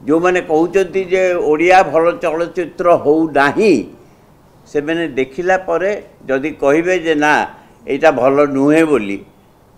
जो मैंने कहते जे ओडिया भल चलचित्र हो नहीं से मैंने देखिला परे जदि कहिबे जे ना एटा भल नुहे बोली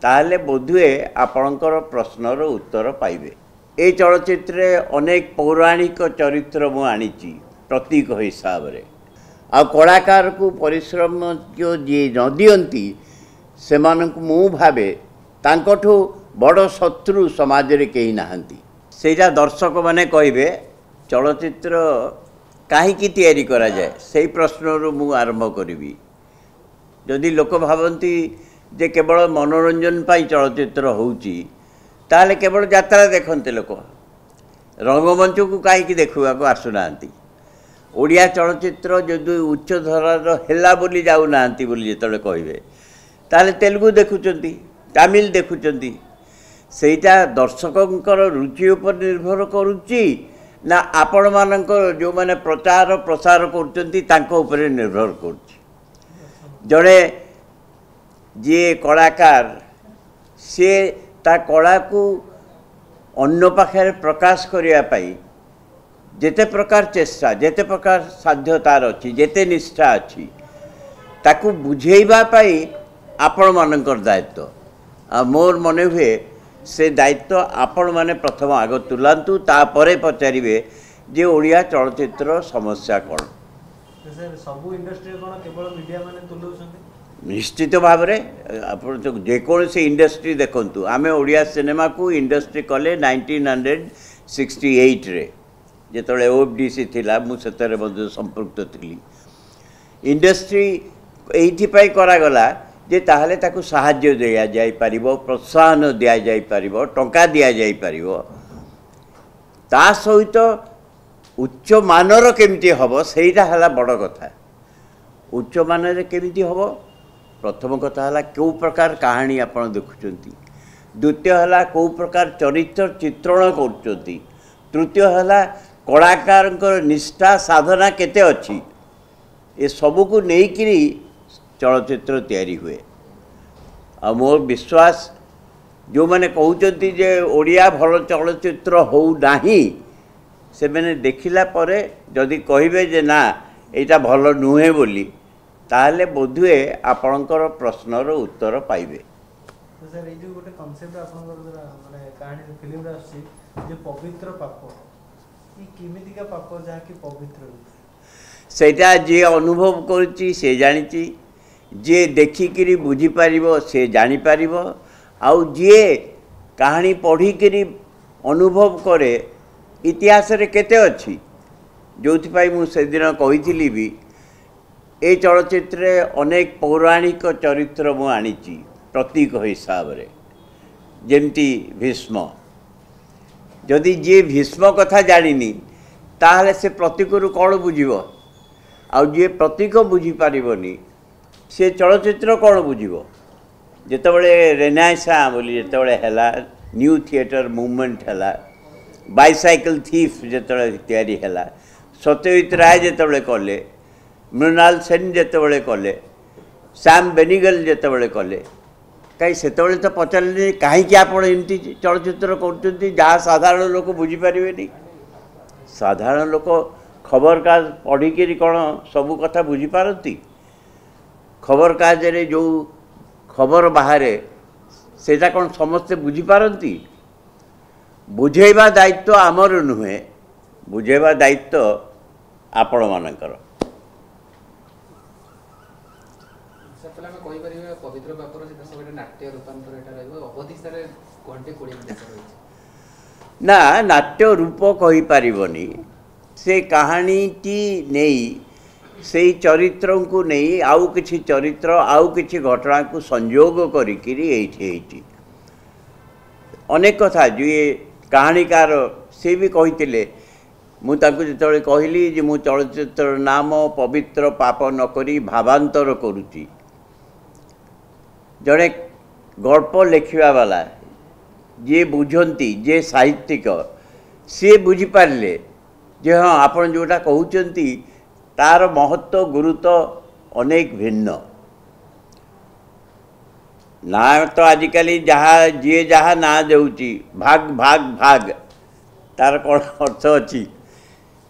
ताहले बोधुए आपणकर प्रश्नर उत्तर पाइबे। ए चलचित्र अनेक पौराणिक चरित्र मु आनीची प्रतीक हिसाब रे आ कलाकार को परिश्रम जो जी न दियंती से मु भावे तांकठू बड़ शत्रु समाज रे केही नाहंती। सेटा दर्शक माने कहिबे चलचित्र काहीकि तैयारी करा जाए से प्रश्न मु आरंभ करी। जदि लोक भावती जे केवल मनोरंजन पाई चलचित्र होउची ताले केवल यात्रा देखते लोक रंगमंच को कहीं देखा आसुना। ओडिया चलचित्र जदि उच्च धरार है बोली जाऊना बोली जो कहे ताले तेलुगु देखुंट तमिल देखुंट सेटा दर्शकंकर रुचि उपर निर्भर करुच्ची ना आपण मानकर जो माने प्रचार प्रसार कर निर्भर कर जड़े जी कलाकार से ता कला को अन्य पाखे प्रकाश करने जेते प्रकार चेष्टा जेते प्रकार साध्य तार अच्छी जेते निष्ठा अच्छी ताकू बुझेबा आपण मानकर दायित्व आ मोर मन हुए से दायित्व आपण माने प्रथम आग तुलांतु तापरे पचारे जे ओडिया चलचित्र समस्या कौन सबु इंडस्ट्री कोन केवल मीडिया माने तुलौछन्ते निश्चित भाव में आप जेकोसी इंडस्ट्री देखु आम ओडिया सिनेमा को इंडस्ट्री कले 1968 रे जिते ओएफडीसी थिला मुझे संपृक्त थी इंडस्ट्री ये करागला जे ताहले ताकू साहाय्य दिया जाई पारिबो प्रोत्साहन दिया जाई पारिबो टंका दिया जाई पारिबो ता सहित उच्च मानर केमिति हबो सेटा हला बड़ कथा। उच्च मानर केमिति हबो प्रथम कथा है कौ प्रकार कहानी आप देखुं द्वितीय है कौ प्रकार चरित्र चित्रण कर तृतीय है कलाकार निष्ठा साधना केते अच्छी ये सबू को लेकिन चलचित्र तैयारी हुए आ मोर विश्वास जो मैंने कहते जे ओडिया भल चलचित्र हो नहीं से मैंने देखिला परे जदि कहिबे जे ना एटा भल नुहे बोली ताहले बोधुए आपणकर प्रश्नर उत्तर पाइबे। तो सर ये जो गोटे कांसेप्ट आपनकर माने कहानी फिल्म रे आछि जे पवित्र पाप ई केमितिका पाप जहा कि पवित्र सेटा जे अनुभव करछि से जानिछि जे देखिकिरी बुझी पारिबो से जानि पारिबो आउ जे कहानी पढ़ी करी अनुभव करे इतिहास रे केते अछि जोथि पाई मु से दिन कहिथिली भी ए चलचित्र अनेक पौराणिक चरित्र मु आनीची प्रतीक हिसाब रे जेमती भीष्म जदि जे भीष्म कथा जानिनी ताहले से प्रतीक रु कौन बुझिबो आ जे प्रतीक बुझी पारिबनी से चलचित्र कौन बुझिबो। जेतेबेले रेनेसां बोली जेतेबेले हैला न्यू थिएटर मूवमेंट हैला बाइसाइकल थीफ जेतेबेले तैयारी हैला सत्यजित राय जेतेबेले कले मृणाल सेन जेतेबेले कले सैम बेनिगल जेतेबेले कले कहीं सेतेबेले तो पचारे कहीं आप एमती चलचित्र कर जहाँ साधारण लोक बुझीपारे साधारण लोक खबर कागज पढ़िकी कौन सबू कथा बुझीपारती खबर कागज जो खबर बाहर सेटा कौन समस्ते बुझीपारती बुझेबा दायित्व आमर नुहे बुझेबा दायित्व आपण मानकर। पवित्र पापर नाट्य रूपांतर ना नाट्य रूप कही पारिबनी से कहानीटी नहीं से चरित्र को नहीं आउ किछि चरित्र आउ किछि घटना को संयोग करी अनेक कथा जो ये कहानीकार से भी कही मुझे कहली जे मु चलचित्र नाम पवित्र पाप नकरी भावांतर करुची जड़े गल्प लिखा वाला जे बुझंती जे साहित्यिक सी बुझीपारे जे हाँ आपन जोटा कहते तार महत्व गुरुत्व अनेक भिन्न ना तो आजिकल जहाँ जी जहाँ ना जाऊँगी भाग भाग भाग तार कौन अर्थ अच्छी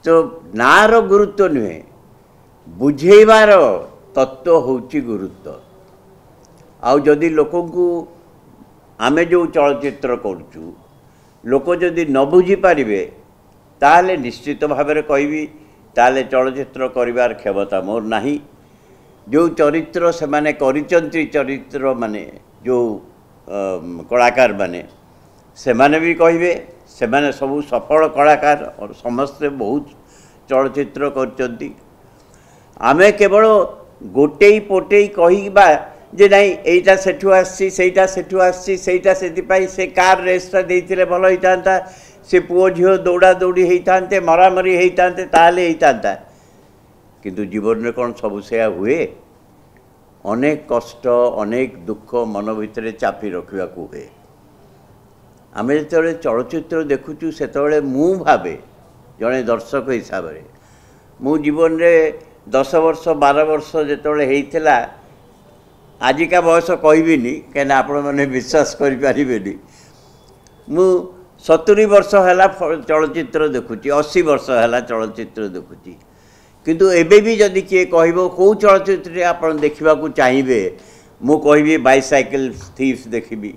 तो नार गुरुत्व नुहे बुझेबार तत्व होची गुरुत्व आउ जदि लोक को आमे जो चलचित्र करूँ लोक जदि न बुझी पारे ताले निश्चित भाव कहबी ताले चलचित्र करिवार क्षमता मोर नाही जो चरित्र से माने करिचंती चरित्र माने जो कलाकार माने से माने भी कहिबे से माने सब सफल कलाकार और समस्ते बहुत चलचित्र करचंती आमे केवल गोटे पोटे कहबा जे नहीं एटा सेठु आसी सेटा सेठु आसी सेटा सेति से कार रेसटा देइथिले भल होइतांता से पुओ झियो दौड़ा दौड़ी होइतांते मरामरी होइतांते ताले होइतांता किंतु जीवन में कौन सब से हुए अनेक कष्ट अनेक दुख मन भितर चापी रखा हुए आम जो चलचित्र देखुचु से मु भावे जड़े दर्शक हिसाब से मु जीवन में 10 वर्ष 12 वर्ष जो आजिका बयस कहबिनी कहीं आपण मैंने विश्वास करें मु 70 वर्ष है चलचित्र देखुची 80 वर्ष है चलचित्र देखुची किंतु एबे भी जदि किए कहबो कौ चलचित्र आपण देखा चाहिए मु कहबी बाइसाइकिल थीव्स देखी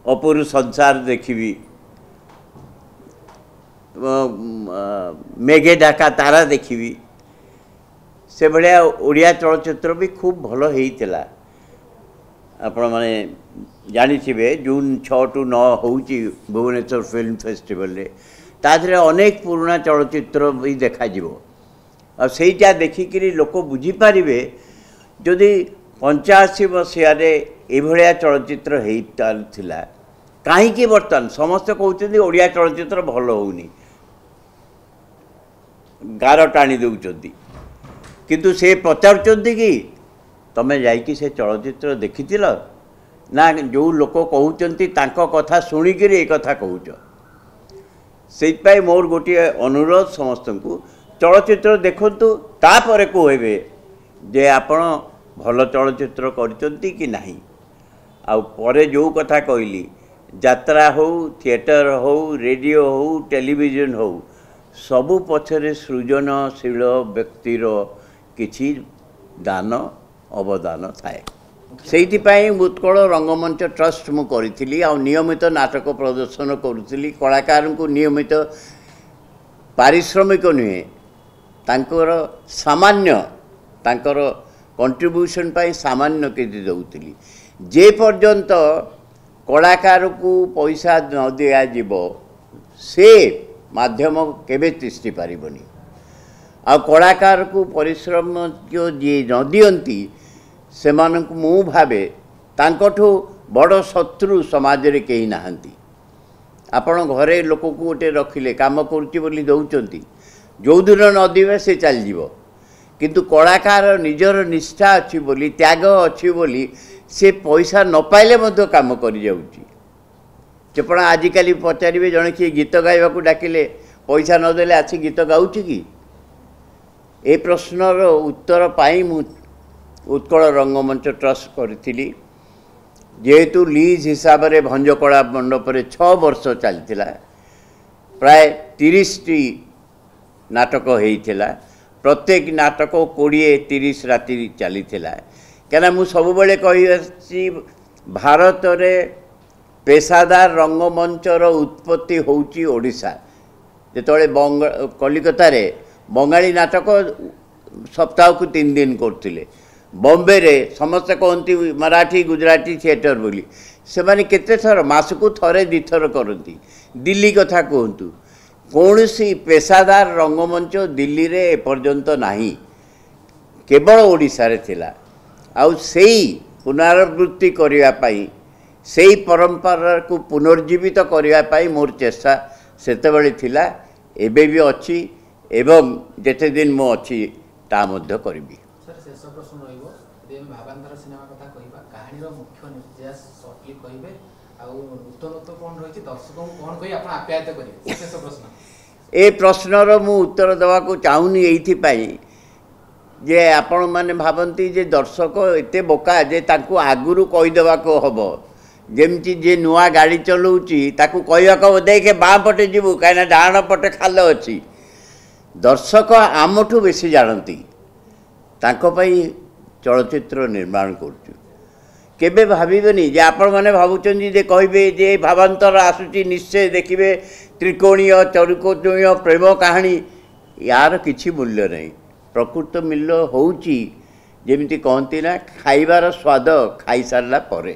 अपूर्व संसार देखी मेघे ढाका तारा देखी से भाया ओडिया चलचित्र भी खूब भल होता आपण माने जानिथिबे जून 6 टू 9 होउची भुवनेश्वर फिल्म फेस्टिवल रे ताधरे अनेक पुराना चलचित्र भी देखा जीवो और सेटा देखिकी लोक बुझीपारे जदि 85 मसीह एभलिया चलचित्र होता कहीं बर्तमान समस्ते कहते ओडिया चलचित्र भल होनी गार टाणी दौरान किंतु से पचारुंट कि तमें जाइकी से चलचित्र देखी ना जो लोक कहते कथा शुणिक कथा कहूच से मोर गोटे अनुरोध समस्त को चलचित्र देखंतु तापर कहबे जे आपण भल चलचित्र करचंती कि नहीं आउ परे जो कथा कहली यात्रा हो थिएटर हो रेडियो हो टेलीविजन हो सबु पछरे सृजनशील व्यक्तिर किछि दान अवदान थाए से उत्कल रंगमंच ट्रस्ट मु करी आ नियमित नाटक प्रदर्शन करुली कलाकार को नियमित पारिश्रमिक नुहे तांकर सामान्य तांकर कंट्रीब्यूशन पाई सामान्य किसी दौली जे पर्यंत कलाकार को पैसा न दिया जीवो से माध्यम केबे तिष्ठि पारिबनी आ कलाकार को परिश्रम जो जी न दियंती से मानक मु भावे तांकठो बड़ शत्रु समाज रे केही नाहंती आपण घरे लोक को गोटे रखिले काम करुच्ची बोली दौचंती जो दिन न दिवे से चल जीवो किंतु कलाकार निजर निष्ठा अच्छी बोली त्याग अच्छी बोली से पैसा न पाइले मध्य काम करि जाउची चपण आजिकल पचारे जड़े किए गीत गाइबा को डाकिले पैसा नदेले आसी गीत गाउची कि ए प्रश्नर उत्तर पाई मु उत्कल रंगमंच ट्रस्ट करी जेहेतु लीज हिसाब से भंजकला मंडप 6 वर्ष चलता प्राय 30 टी नाटक होता प्रत्येक नाटक 20-30 राति चली क्या मुझे सब बेले कही भारत में पेशादार रंगमंचर उत्पत्ति होउची ओडिशा जेतोले कलिकता रे बंगाली नाटक सप्ताह को 3 दिन करते बॉम्बे रे समस्त कहती मराठी गुजराती थिएटर बोली से माने केते थर मास को थरे दिथर करती दिल्ली कथा कहतु कौन सी पेशादार रंगमंच दिल्ली रे एपर्यंत नाही केवल ओडिशा रे थिला आउ सेई पुनरावृत्ति करिया पाई सेई परंपरा को पुनर्जीवित करिया पाई मोर चेष्टा सेतेबेले थिला एबे भी अच्छी एवं जेते दिन मो अच्छी ता मध्य करिबी सर शेष प्रश्न रहिबो जे भाबांतर सिनेमा कथा कहिबा कहानी रो मुख्य निर्देश शॉर्टली कहिबे आ नूतनत्व कोन रहिछि दर्शक कोन कहि आपण आप्यायित करिवे शेष प्रश्न ए प्रश्नर मु उत्तर देवा को चाहूनी एथि पाई जे आपण माने भाबंती जे दर्शक एते बोका जे तांको आगुरु कहि देवा को हबो ଯେମିତି ଯିଏ ନୂଆ ଗାଡ଼ି ଚଲାଉଛି ତାକୁ କହିବାକୁ ଦେଖେ ବାଁ ପଟେ ଯିବୁ କାହିଁକିନା ଡାହାଣ ପଟେ ଖାଲ ଅଛି। ଦର୍ଶକ ଆମଠୁ ବେଶୀ ଜାଣନ୍ତି, ତାଙ୍କ ପାଇଁ ଚଳଚ୍ଚିତ୍ର ନିର୍ମାଣ କରୁଛୁ। କେବେ ଭାବିବେନି ଯେ ଆପଣମାନେ ଭାବୁଛନ୍ତି ଯେ କହିବେ ଯେ ଭାବାନ୍ତର ଆସୁଛି ନିଶ୍ଚୟ ଦେଖିବେ ତ୍ରିକୋଣୀୟ ଚରୁକୋଣୀୟ ପ୍ରେମ କାହାଣୀ, ୟାର କିଛି ମୂଲ୍ୟ ନାହିଁ। ପ୍ରକୃତ ମୂଲ୍ୟ ହେଉଛି ଯେମିତି କହନ୍ତି ନା ଖାଇବାର ସ୍ୱାଦ ଖାଇସାରିଲା ପରେ।